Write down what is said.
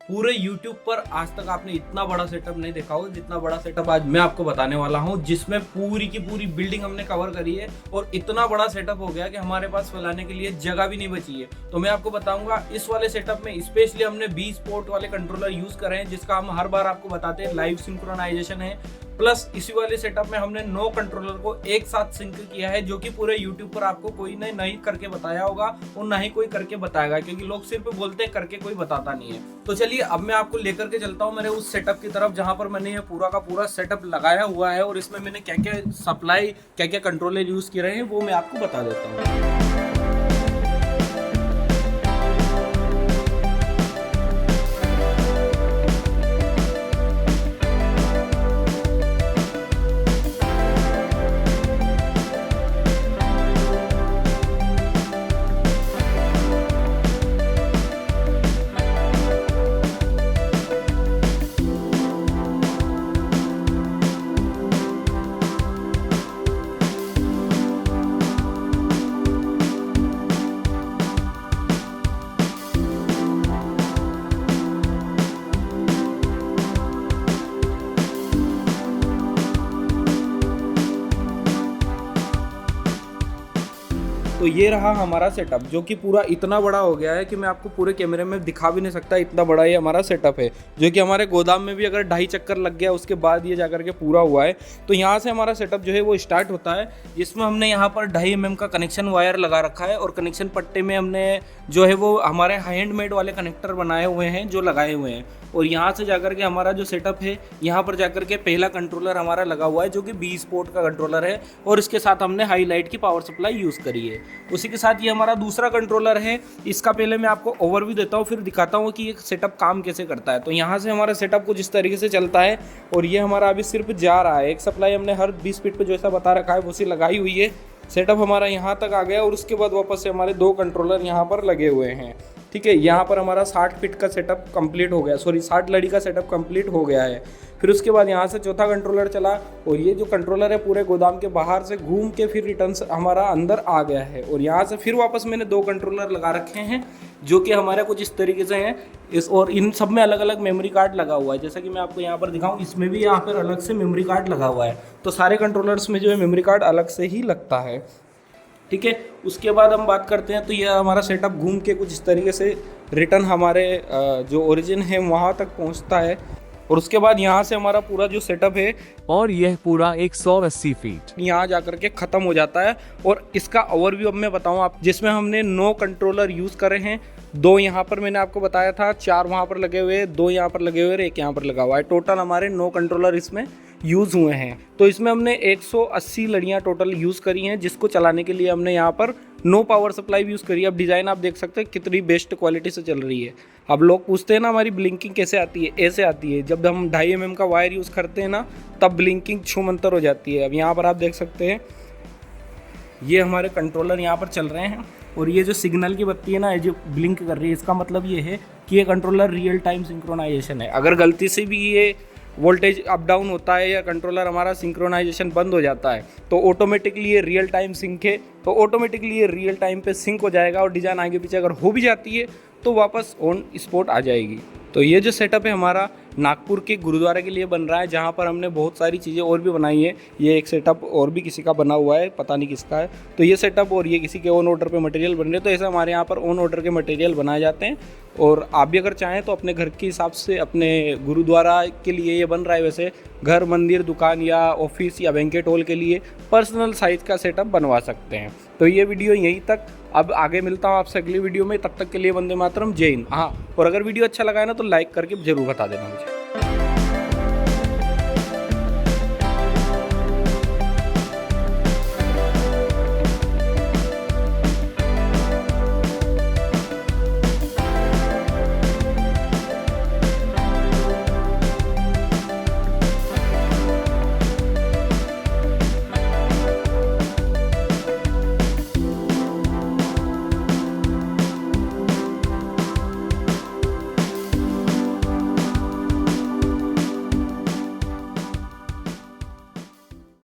पूरे YouTube पर आज तक आपने इतना बड़ा सेटअप नहीं देखा होगा जितना बड़ा सेटअप आज मैं आपको बताने वाला हूं, जिसमें पूरी की पूरी बिल्डिंग हमने कवर करी है और इतना बड़ा सेटअप हो गया कि हमारे पास फैलाने के लिए जगह भी नहीं बची है। तो मैं आपको बताऊंगा इस वाले सेटअप में स्पेशली हमने 20 पोर्ट वाले कंट्रोलर यूज करे हैं, जिसका हम हर बार आपको बताते हैं लाइव सिंक्रोनाइजेशन है। प्लस इसी वाले सेटअप में हमने 9 कंट्रोलर को एक साथ सिंक किया है, जो कि पूरे YouTube पर आपको कोई ने नहीं करके बताया होगा और ना ही कोई करके बताएगा, क्योंकि लोग सिर्फ बोलते हैं करके कोई बताता नहीं है। तो चलिए अब मैं आपको लेकर के चलता हूँ मेरे उस सेटअप की तरफ जहां पर मैंने ये पूरा का पूरा सेटअप लगाया हुआ है और इसमें मैंने क्या क्या सप्लाई क्या क्या कंट्रोलर यूज किए हैं वो मैं आपको बता देता हूँ। तो ये रहा हमारा सेटअप, जो कि पूरा इतना बड़ा हो गया है कि मैं आपको पूरे कैमरे में दिखा भी नहीं सकता, इतना बड़ा ये हमारा सेटअप है, जो कि हमारे गोदाम में भी अगर 2.5 चक्कर लग गया उसके बाद ये जाकर के पूरा हुआ है। तो यहाँ से हमारा सेटअप जो है वो स्टार्ट होता है, जिसमें हमने यहाँ पर 2.5 mm का कनेक्शन वायर लगा रखा है और कनेक्शन पट्टे में हमने जो है वो हमारे हैंडमेड वाले कनेक्टर बनाए हुए हैं जो लगाए हुए हैं। और यहाँ से जाकर के हमारा जो सेटअप है, यहाँ पर जाकर के पहला कंट्रोलर हमारा लगा हुआ है, जो कि 20 पोर्ट का कंट्रोलर है और इसके साथ हमने हाईलाइट की पावर सप्लाई यूज़ करी है। उसी के साथ ये हमारा दूसरा कंट्रोलर है। इसका पहले मैं आपको ओवरव्यू देता हूँ, फिर दिखाता हूँ कि ये सेटअप काम कैसे करता है। तो यहाँ से हमारा सेटअप कुछ इस तरीके से चलता है और ये हमारा अभी सिर्फ जा रहा है। एक सप्लाई हमने हर 20 फीट पर जैसा बता रखा है उसी लगाई हुई है। सेटअप हमारा यहाँ तक आ गया और उसके बाद वापस से हमारे 2 कंट्रोलर यहाँ पर लगे हुए हैं। ठीक है, यहाँ पर हमारा 60 फीट का सेटअप कंप्लीट हो गया, 60 लड़ी का सेटअप कंप्लीट हो गया है। फिर उसके बाद यहाँ से चौथा कंट्रोलर चला और ये जो कंट्रोलर है पूरे गोदाम के बाहर से घूम के फिर रिटर्न हमारा अंदर आ गया है। और यहाँ से फिर वापस मैंने 2 कंट्रोलर लगा रखे हैं, जो कि हमारे कुछ इस तरीके से हैं। और इन सब में अलग अलग मेमोरी कार्ड लगा हुआ है, जैसा कि मैं आपको यहाँ पर दिखाऊँ, इसमें भी यहाँ पर अलग से मेमोरी कार्ड लगा हुआ है। तो सारे कंट्रोलर्स में जो है मेमोरी कार्ड अलग से ही लगता है। ठीक है, उसके बाद हम बात करते हैं तो यह हमारा सेटअप घूम के कुछ इस तरीके से रिटर्न हमारे जो ओरिजिन है वहाँ तक पहुँचता है। और उसके बाद यहाँ से हमारा पूरा जो सेटअप है और यह पूरा 180 फीट यहाँ जाकर के ख़त्म हो जाता है। और इसका ओवरव्यू अब मैं बताऊँ आप, जिसमें हमने 9 कंट्रोलर यूज़ करे हैं। 2 यहाँ पर मैंने आपको बताया था, 4 वहाँ पर लगे हुए, 2 यहाँ पर लगे हुए और 1 यहाँ पर लगा हुआ है। टोटल हमारे 9 कंट्रोलर इसमें यूज़ हुए हैं। तो इसमें हमने 180 लड़ियाँ टोटल यूज़ करी हैं, जिसको चलाने के लिए हमने यहाँ पर 9 पावर सप्लाई भी यूज़ करी है। अब डिज़ाइन आप देख सकते हैं कितनी बेस्ट क्वालिटी से चल रही है। अब लोग पूछते हैं ना हमारी ब्लिंकिंग कैसे आती है, ऐसे आती है। जब हम 2.5 mm का वायर यूज़ करते हैं ना, तब ब्लिंकिंग छूमंतर हो जाती है। अब यहाँ पर आप देख सकते हैं ये हमारे कंट्रोलर यहाँ पर चल रहे हैं और ये जो सिग्नल की बत्ती है ना, ये जो ब्लिंक कर रही है, इसका मतलब ये है कि ये कंट्रोलर रियल टाइम सिंक्रोनाइजेशन है। अगर गलती से भी ये वोल्टेज अप डाउन होता है या कंट्रोलर हमारा सिंक्रोनाइजेशन बंद हो जाता है, तो ऑटोमेटिकली ये रियल टाइम सिंक है, तो ऑटोमेटिकली ये रियल टाइम पे सिंक हो जाएगा। और डिज़ाइन आगे पीछे अगर हो भी जाती है तो वापस ऑन स्पॉट आ जाएगी। तो ये जो सेटअप है हमारा नागपुर के गुरुद्वारे के लिए बन रहा है, जहाँ पर हमने बहुत सारी चीज़ें और भी बनाई है। ये एक सेटअप और भी किसी का बना हुआ है, पता नहीं किसका है। तो ये सेटअप और ये किसी के ऑन ऑर्डर पे मटेरियल बन रहे हैं। तो ऐसा हमारे यहाँ पर ऑन ऑर्डर के मटेरियल बनाए जाते हैं। और आप भी अगर चाहें तो अपने घर के हिसाब से, अपने गुरुद्वारा के लिए ये बन रहा है, वैसे घर, मंदिर, दुकान या ऑफिस या बैंकेट हॉल के लिए पर्सनल साइज़ का सेटअप बनवा सकते हैं। तो ये वीडियो यहीं तक, अब आगे मिलता हूँ आपसे अगली वीडियो में। तब तक के लिए वंदे मातरम, जय हिंद। हाँ, और अगर वीडियो अच्छा लगा है ना तो लाइक करके ज़रूर बता देना मुझे।